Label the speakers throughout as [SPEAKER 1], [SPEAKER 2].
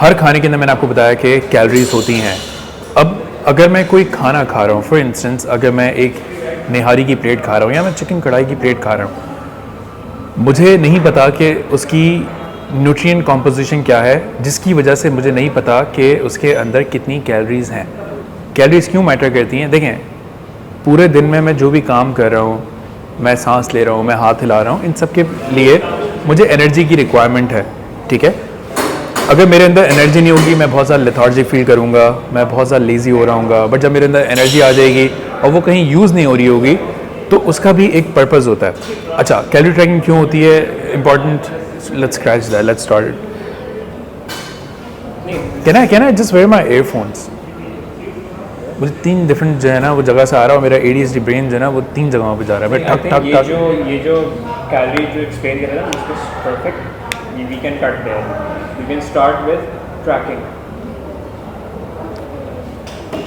[SPEAKER 1] हर खाने के अंदर मैंने आपको बताया कि कैलोरीज होती हैं। अब अगर मैं कोई खाना खा रहा हूँ, फॉर इंस्टेंस अगर मैं एक निहारी की प्लेट खा रहा हूँ या मैं चिकन कढ़ाई की प्लेट खा रहा हूँ, मुझे नहीं पता कि उसकी न्यूट्रिएंट कॉम्पोजिशन क्या है, जिसकी वजह से मुझे नहीं पता कि उसके अंदर कितनी कैलोरीज़ हैं। कैलोरीज़ क्यों मैटर करती हैं? देखें, पूरे दिन में मैं जो भी काम कर रहा हूँ, मैं सांस ले रहा हूँ, मैं हाथ हिला रहा हूँ, इन सब के लिए मुझे एनर्जी की रिक्वायरमेंट है, ठीक है। अगर मेरे अंदर एनर्जी नहीं होगी, मैं बहुत ज़्यादा लेथार्जिक फील करूँगा, मैं बहुत ज़्यादा लेज़ी हो रहा हूँगा। बट जब मेरे अंदर एनर्जी आ जाएगी और वो कहीं यूज़ नहीं हो रही होगी, तो उसका भी एक पर्पज़ होता है। अच्छा, कैलोरी ट्रैकिंग क्यों होती है important? Let's scratch that, let's start. Can I just wear my earphones? मुझे 3 डिफरेंट जो है ना वो जगह से आ रहा है और मेरा ADHD ब्रेन जो है ना वो 3 जगहों पे जा रहा है। ठक ठक ठक।
[SPEAKER 2] ये जो कैलोरी जो एक्सप्लेन कर रहा है ना, इसको perfect we can cut there. We can start with tracking.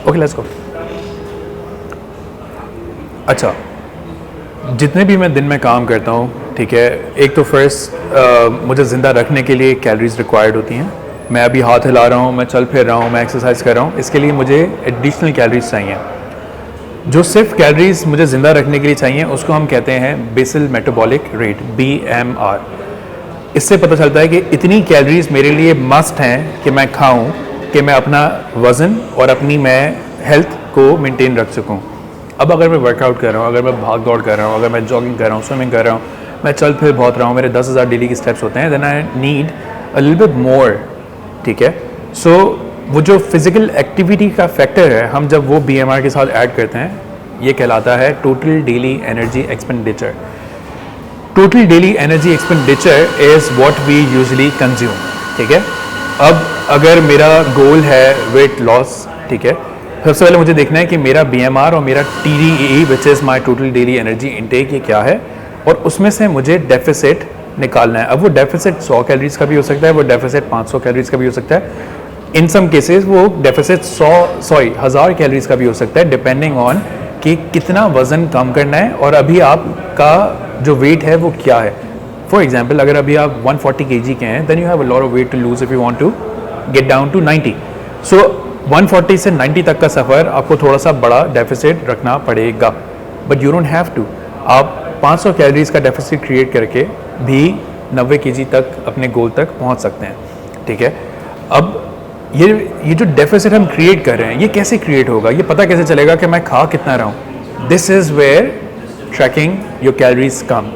[SPEAKER 1] Okay, let's go. अच्छा, जितने भी मैं दिन में काम करता हूँ, ठीक है, एक तो फर्स्ट मुझे ज़िंदा रखने के लिए कैलोरीज रिक्वायर्ड होती हैं। मैं अभी हाथ हिला रहा हूँ, मैं चल फिर रहा हूँ, मैं एक्सरसाइज कर रहा हूँ, इसके लिए मुझे एडिशनल कैलोरीज चाहिए। जो सिर्फ कैलोरीज मुझे ज़िंदा रखने के लिए चाहिए उसको हम कहते हैं बेसल मेटाबॉलिक रेट, BMR। इससे पता चलता है कि इतनी कैलोरीज मेरे लिए मस्ट हैं कि मैं खाऊं कि मैं अपना वज़न और अपनी मैं हेल्थ को मेंटेन रख सकूं। अब अगर मैं वर्कआउट कर रहा हूं, अगर मैं भाग दौड़ कर रहा हूं, अगर मैं जॉगिंग कर रहा हूं, स्विमिंग कर रहा हूं, मैं चल फिर बहुत रहा हूं, मेरे 10,000 डेली के स्टेप्स होते हैं, then I need a little bit more, ठीक है। सो वो जो फिज़िकल एक्टिविटी का फैक्टर है, हम जब वो BMR के साथ ऐड करते हैं, ये कहलाता है total daily energy expenditure. Total daily energy expenditure is what we usually consume, ठीक है। अब अगर मेरा गोल है वेट लॉस, ठीक है, सबसे पहले मुझे देखना है कि मेरा BMR और मेरा TDEE which is my total daily energy intake, ये क्या है, और उसमें से मुझे डेफिसिट निकालना है। अब वो डेफिसिट 100 कैलोरीज का भी हो सकता है, वो डेफिसिट 500 कैलोरीज का भी हो सकता है। इन सम केसेस वो डेफिसिट 1000 कैलोरीज का भी हो सकता है, डिपेंडिंग ऑन कि कितना वज़न कम करना है और अभी आपका जो वेट है वो क्या है। फॉर एग्जाम्पल, अगर अभी आप 140 kg के हैं, then you have a lot of weight to lose if you want to get down to 90। So 140 से 90 तक का सफ़र आपको थोड़ा सा बड़ा डेफिसिट रखना पड़ेगा, but you don't have to. आप 500 कैलोरीज का डेफिसिट क्रिएट करके भी 90 kg तक अपने गोल तक पहुंच सकते हैं, ठीक है। अब ये जो डेफिसिट हम क्रिएट कर रहे हैं, ये कैसे क्रिएट होगा, ये पता कैसे चलेगा कि मैं खा कितना रहा हूँ? This is where tracking your calories come.